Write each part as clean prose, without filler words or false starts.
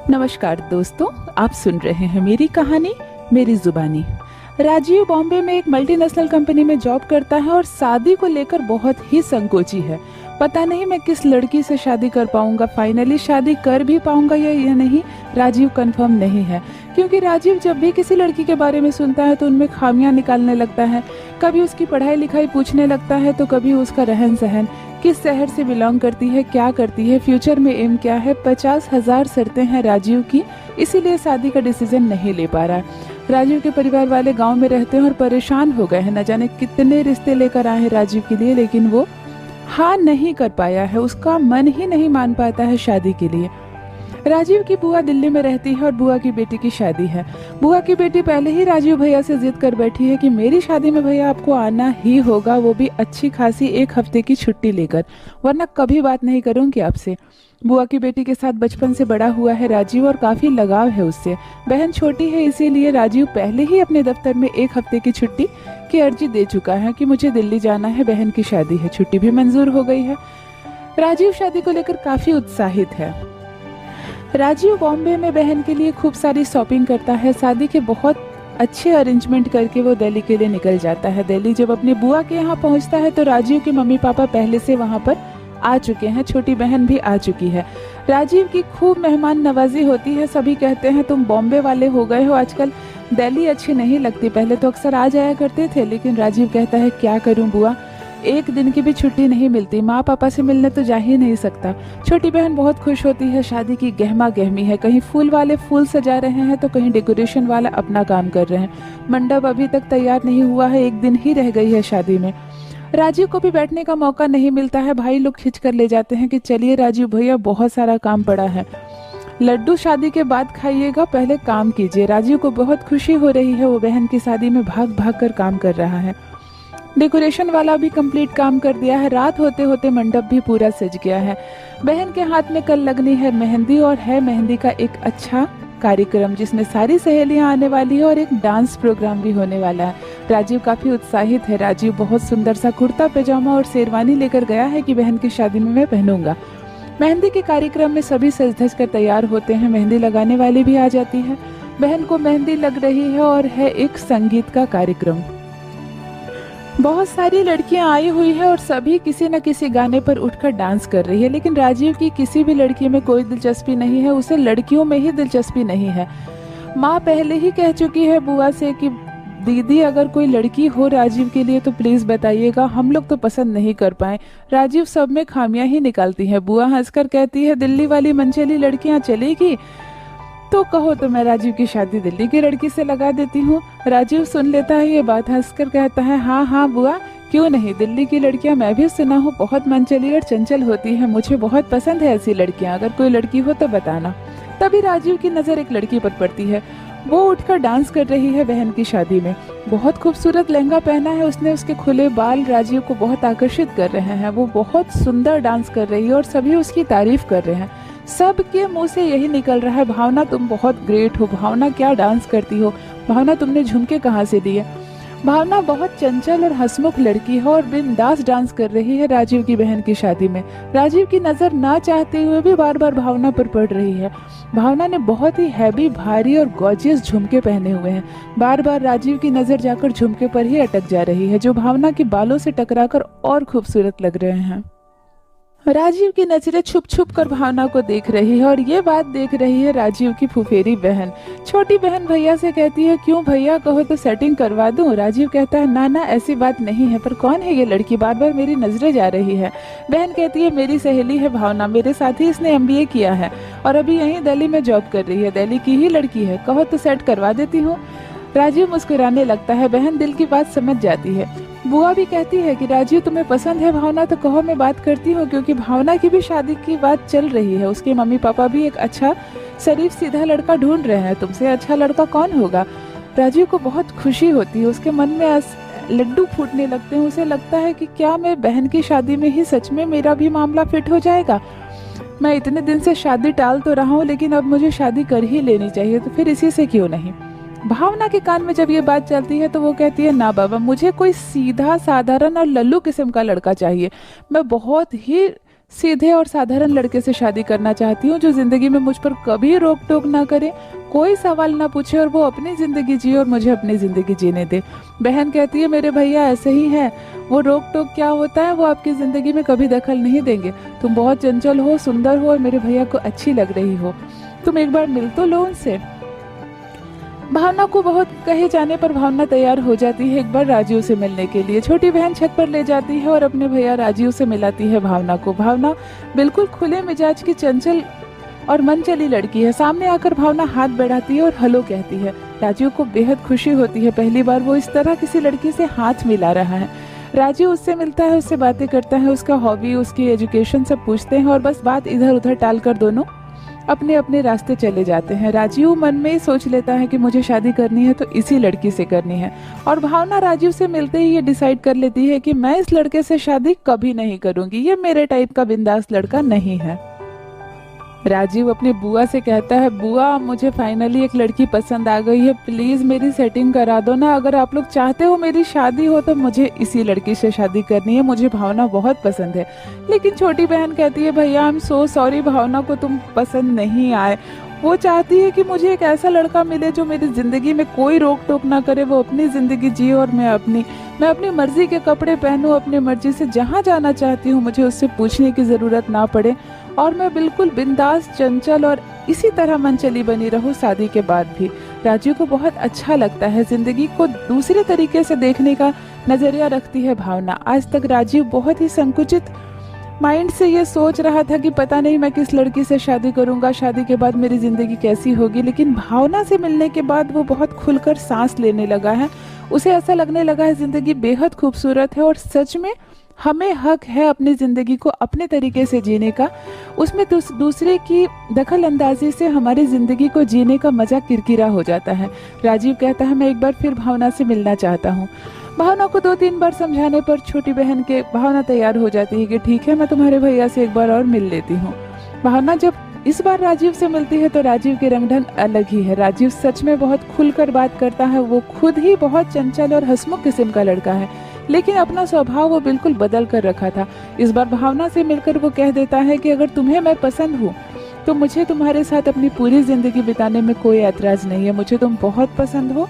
नमस्कार दोस्तों, आप सुन रहे हैं मेरी कहानी मेरी जुबानी। राजीव बॉम्बे में एक मल्टीनेशनल कंपनी में जॉब करता है और शादी को लेकर बहुत ही संकोची है। पता नहीं मैं किस लड़की से शादी कर पाऊंगा, फाइनली शादी कर भी पाऊंगा या नहीं, राजीव कंफर्म नहीं है। क्योंकि राजीव जब भी किसी लड़की के बारे में सुनता है तो उनमें खामियां निकालने लगता है। कभी उसकी पढ़ाई लिखाई पूछने लगता है तो कभी उसका रहन सहन, किस शहर से बिलोंग करती है, क्या करती है, फ्यूचर में एम क्या है। 50,000 शर्तें हैं राजीव की, इसीलिए शादी का डिसीजन नहीं ले पा रहा है। राजीव के परिवार वाले गांव में रहते हैं और परेशान हो गए हैं। न जाने कितने रिश्ते लेकर आए हैं राजीव के लिए, लेकिन वो हाँ नहीं कर पाया है। उसका मन ही नहीं मान पाता है शादी के लिए। राजीव की बुआ दिल्ली में रहती है और बुआ की बेटी की शादी है। बुआ की बेटी पहले ही राजीव भैया से जिद कर बैठी है कि मेरी शादी में भैया आपको आना ही होगा, वो भी अच्छी खासी 1 हफ्ते की छुट्टी लेकर, वरना कभी बात नहीं करूंगी आपसे। बुआ की बेटी के साथ बचपन से बड़ा हुआ है राजीव और काफी लगाव है उससे। बहन छोटी है, इसीलिए राजीव पहले ही अपने दफ्तर में 1 हफ्ते की छुट्टी की अर्जी दे चुका है कि मुझे दिल्ली जाना है, बहन की शादी है। छुट्टी भी मंजूर हो गई है। राजीव शादी को लेकर काफी उत्साहित है। राजीव बॉम्बे में बहन के लिए खूब सारी शॉपिंग करता है। शादी के बहुत अच्छे अरेंजमेंट करके वो दिल्ली के लिए निकल जाता है। दिल्ली जब अपनी बुआ के यहाँ पहुँचता है तो राजीव के मम्मी पापा पहले से वहाँ पर आ चुके हैं, छोटी बहन भी आ चुकी है। राजीव की खूब मेहमान नवाजी होती है। सभी कहते हैं तुम बॉम्बे वाले हो गए हो, आजकल दिल्ली अच्छी नहीं लगती, पहले तो अक्सर आ जाया करते थे। लेकिन राजीव कहता है क्या करूं बुआ, 1 दिन की भी छुट्टी नहीं मिलती, माँ पापा से मिलने तो जा ही नहीं सकता। छोटी बहन बहुत खुश होती है। शादी की गहमा गहमी है, कहीं फूल वाले फूल सजा रहे हैं तो कहीं डेकोरेशन वाला अपना काम कर रहे हैं। मंडप अभी तक तैयार नहीं हुआ है, 1 दिन ही रह गई है शादी में। राजीव को भी बैठने का मौका नहीं मिलता है। भाई लोग खींच कर ले जाते हैं कि चलिए राजीव भैया बहुत सारा काम पड़ा है, लड्डू शादी के बाद खाइएगा, पहले काम कीजिए। राजीव को बहुत खुशी हो रही है, वो बहन की शादी में भाग भाग कर काम कर रहा है। डेकोरेशन वाला भी कंप्लीट काम कर दिया है। रात होते होते मंडप भी पूरा सज गया है। बहन के हाथ में कल लगनी है मेहंदी और है मेहंदी का एक अच्छा कार्यक्रम जिसमें सारी सहेलियां आने वाली है और एक डांस प्रोग्राम भी होने वाला है। राजीव काफी उत्साहित है। राजीव बहुत सुंदर सा कुर्ता पैजामा और शेरवानी लेकर गया है कि बहन की शादी में मैं पहनूंगा। मेहंदी के कार्यक्रम में सभी सज धज कर तैयार होते हैं। मेहंदी लगाने वाली भी आ जाती है। बहन को मेहंदी लग रही है और है एक संगीत का कार्यक्रम। बहुत सारी लड़कियां आई हुई है और सभी किसी न किसी गाने पर उठकर डांस कर रही है। लेकिन राजीव की किसी भी लड़की में कोई दिलचस्पी नहीं है, उसे लड़कियों में ही दिलचस्पी नहीं है। माँ पहले ही कह चुकी है बुआ से कि दीदी अगर कोई लड़की हो राजीव के लिए तो प्लीज बताइएगा, हम लोग तो पसंद नहीं कर पाए। राजीव सब में खामियां ही निकालती है। बुआ हंसकर कहती है दिल्ली वाली मनचली लड़कियां चलेगी तो कहो तो मैं राजीव की शादी दिल्ली की लड़की से लगा देती हूँ। राजीव सुन लेता है ये बात, हंसकर कहता है हाँ हाँ बुआ, क्यों नहीं, दिल्ली की लड़कियां मैं भी सुना हूँ बहुत मनचली और चंचल होती है, मुझे बहुत पसंद है ऐसी लड़कियां, अगर कोई लड़की हो तो बताना। तभी राजीव की नजर एक लड़की पर पड़ती है। वो उठकर डांस कर रही है बहन की शादी में। बहुत खूबसूरत लहंगा पहना है उसने, उसके खुले बाल राजीव को बहुत आकर्षित कर रहे हैं। वो बहुत सुंदर डांस कर रही है और सभी उसकी तारीफ कर रहे हैं। सबके मुंह से यही निकल रहा है भावना तुम बहुत ग्रेट हो, भावना क्या डांस करती हो, भावना तुमने झुमके कहाँ से दिए। भावना बहुत चंचल और हंसमुख लड़की है और बिंदास डांस कर रही है राजीव की बहन की शादी में। राजीव की नजर ना चाहते हुए भी बार बार भावना पर पड़ रही है। भावना ने बहुत ही हैवी, भारी और गॉर्जियस झुमके पहने हुए हैं। बार बार राजीव की नजर जाकर झुमके पर ही अटक जा रही है, जो भावना के बालों से टकराकर और खूबसूरत लग रहे हैं। राजीव की नजरें छुप छुप कर भावना को देख रही है और ये बात देख रही है राजीव की फुफेरी बहन। छोटी बहन भैया से कहती है क्यों भैया, कहो तो सेटिंग करवा दूं। राजीव कहता है ना ना ऐसी बात नहीं है, पर कौन है ये लड़की, बार बार मेरी नजरें जा रही है। बहन कहती है मेरी सहेली है भावना, मेरे साथ ही इसने MBA किया है और अभी यहीं दिल्ली में जॉब कर रही है, दिल्ली की ही लड़की है, कहो तो सेट करवा देती हूँ। राजीव मुस्कुराने लगता है। बहन दिल की बात समझ जाती है। बुआ भी कहती है कि राजीव तुम्हें पसंद है भावना तो कहो मैं बात करती हूँ, क्योंकि भावना की भी शादी की बात चल रही है। उसके मम्मी पापा भी एक अच्छा शरीफ सीधा लड़का ढूंढ रहे हैं, तुमसे अच्छा लड़का कौन होगा। राजीव को बहुत खुशी होती है, उसके मन में लड्डू फूटने लगते हैं। उसे लगता है कि क्या मैं बहन की शादी में ही सच में मेरा भी मामला फिट हो जाएगा। मैं इतने दिन से शादी टाल तो रहा हूँ, लेकिन अब मुझे शादी कर ही लेनी चाहिए, तो फिर इसी से क्यों नहीं। भावना के कान में जब ये बात चलती है तो वो कहती है ना बाबा, मुझे कोई सीधा साधारण और लल्लू किस्म का लड़का चाहिए। मैं बहुत ही सीधे और साधारण लड़के से शादी करना चाहती हूँ जो जिंदगी में मुझ पर कभी रोक टोक ना करे, कोई सवाल ना पूछे और वो अपनी जिंदगी जिए और मुझे अपनी जिंदगी जीने दे। बहन कहती है मेरे भैया ऐसे ही है, वो रोक टोक क्या होता है, वो आपकी जिंदगी में कभी दखल नहीं देंगे। तुम बहुत चंचल हो, सुंदर हो और मेरे भैया को अच्छी लग रही हो, तुम एक बार मिल तो लो उनसे। भावना को बहुत कहे जाने पर भावना तैयार हो जाती है एक बार राजीव से मिलने के लिए। छोटी बहन छत पर ले जाती है और अपने भैया राजीव से मिलाती है भावना को। भावना बिल्कुल खुले मिजाज की चंचल और मन चली लड़की है। सामने आकर भावना हाथ बढ़ाती है और हेलो कहती है। राजीव को बेहद खुशी होती है, पहली बार वो इस तरह किसी लड़की से हाथ मिला रहा है। राजीव उससे मिलता है, उससे बातें करता है, उसका हॉबी, उसकी एजुकेशन सब पूछते हैं और बस बात इधर उधर टालकर दोनों अपने अपने रास्ते चले जाते हैं। राजीव मन में ही सोच लेता है कि मुझे शादी करनी है तो इसी लड़की से करनी है, और भावना राजीव से मिलते ही ये डिसाइड कर लेती है कि मैं इस लड़के से शादी कभी नहीं करूंगी, ये मेरे टाइप का बिंदास लड़का नहीं है। राजीव अपने बुआ से कहता है, बुआ मुझे फाइनली एक लड़की पसंद आ गई है, प्लीज मेरी सेटिंग करा दो ना, अगर आप लोग चाहते हो मेरी शादी हो तो मुझे इसी लड़की से शादी करनी है, मुझे भावना बहुत पसंद है। लेकिन छोटी बहन कहती है, भैया आई एम सो सॉरी, भावना को तुम पसंद नहीं आए, वो चाहती है कि मुझे एक ऐसा लड़का मिले जो मेरी जिंदगी में कोई रोक टोक ना करे, वो अपनी जिंदगी जिए और मैं अपनी मर्जी के कपड़े पहनूं, अपनी मर्जी से जहाँ जाना चाहती हूँ मुझे उससे पूछने की जरूरत ना पड़े, और मैं बिल्कुल बिंदास, चंचल और इसी तरह मनचली बनी रहूं शादी के बाद भी। राजीव को बहुत अच्छा लगता है, जिंदगी को दूसरे तरीके से देखने का नजरिया रखती है भावना। आज तक राजीव बहुत ही संकुचित माइंड से ये सोच रहा था कि पता नहीं मैं किस लड़की से शादी करूंगा, शादी के बाद मेरी जिंदगी कैसी होगी, लेकिन भावना से मिलने के बाद वो बहुत खुलकर सांस लेने लगा है। उसे ऐसा लगने लगा है जिंदगी बेहद खूबसूरत है और सच में हमें हक है अपनी ज़िंदगी को अपने तरीके से जीने का, उसमें दूसरे की दखल अंदाजी से हमारी ज़िंदगी को जीने का मज़ा किरकिरा हो जाता है। राजीव कहता है, मैं एक बार फिर भावना से मिलना चाहता हूँ। भावना को 2-3 बार समझाने पर छोटी बहन के भावना तैयार हो जाती है कि ठीक है, मैं तुम्हारे भैया से एक बार और मिल लेती हूँ। भावना जब इस बार राजीव से मिलती है तो राजीव के रंग ढंग अलग ही है। राजीव सच में बहुत खुलकर बात करता है, वो खुद ही बहुत चंचल और हंसमुख किस्म का लड़का है, लेकिन अपना स्वभाव वो बिल्कुल बदल कर रखा था। इस बार भावना से मिलकर वो कह देता है कि अगर तुम्हें मैं पसंद हूँ तो मुझे तुम्हारे साथ अपनी पूरी जिंदगी बिताने में कोई ऐतराज नहीं है, मुझे तुम बहुत पसंद हो,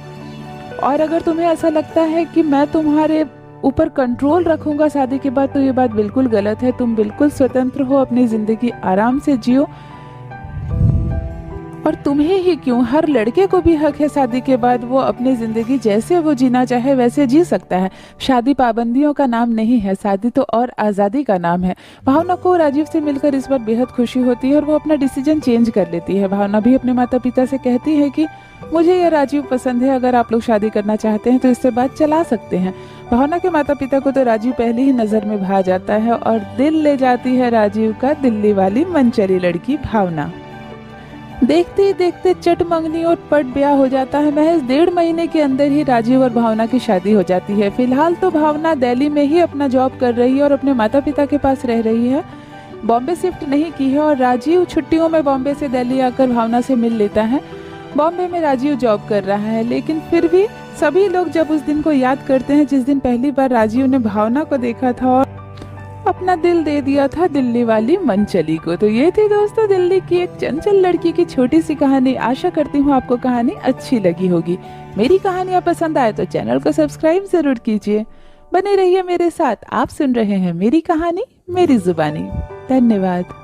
और अगर तुम्हें ऐसा लगता है कि मैं तुम्हारे ऊपर कंट्रोल रखूंगा शादी के बाद तो ये बात बिल्कुल गलत है। तुम बिल्कुल स्वतंत्र हो, अपनी जिंदगी आराम से जियो, और तुम्हें ही क्यों, हर लड़के को भी हक है शादी के बाद वो अपनी जिंदगी जैसे वो जीना चाहे वैसे जी सकता है। शादी पाबंदियों का नाम नहीं है, शादी तो और आज़ादी का नाम है। भावना को राजीव से मिलकर इस बार बेहद खुशी होती है और वो अपना डिसीजन चेंज कर लेती है। भावना भी अपने माता पिता से कहती है कि मुझे ये राजीव पसंद है, अगर आप लोग शादी करना चाहते हैं तो इससे बात चला सकते हैं। भावना के माता पिता को तो राजीव पहले ही नजर में भा जाता है और दिल ले जाती है राजीव का दिल्ली वाली मनचली लड़की भावना। देखते ही देखते चट मंगनी और पट ब्याह हो जाता है। महज 1.5 महीने के अंदर ही राजीव और भावना की शादी हो जाती है। फिलहाल तो भावना दिल्ली में ही अपना जॉब कर रही है और अपने माता पिता के पास रह रही है, बॉम्बे शिफ्ट नहीं की है, और राजीव छुट्टियों में बॉम्बे से दिल्ली आकर भावना से मिल लेता है। बॉम्बे में राजीव जॉब कर रहा है, लेकिन फिर भी सभी लोग जब उस दिन को याद करते हैं जिस दिन पहली बार राजीव ने भावना को देखा था और अपना दिल दे दिया था दिल्ली वाली मनचली को। तो ये थी दोस्तों दिल्ली की एक चंचल लड़की की छोटी सी कहानी। आशा करती हूँ आपको कहानी अच्छी लगी होगी। मेरी कहानियाँ पसंद आए तो चैनल को सब्सक्राइब जरूर कीजिए। बने रहिए मेरे साथ, आप सुन रहे हैं मेरी कहानी मेरी जुबानी। धन्यवाद।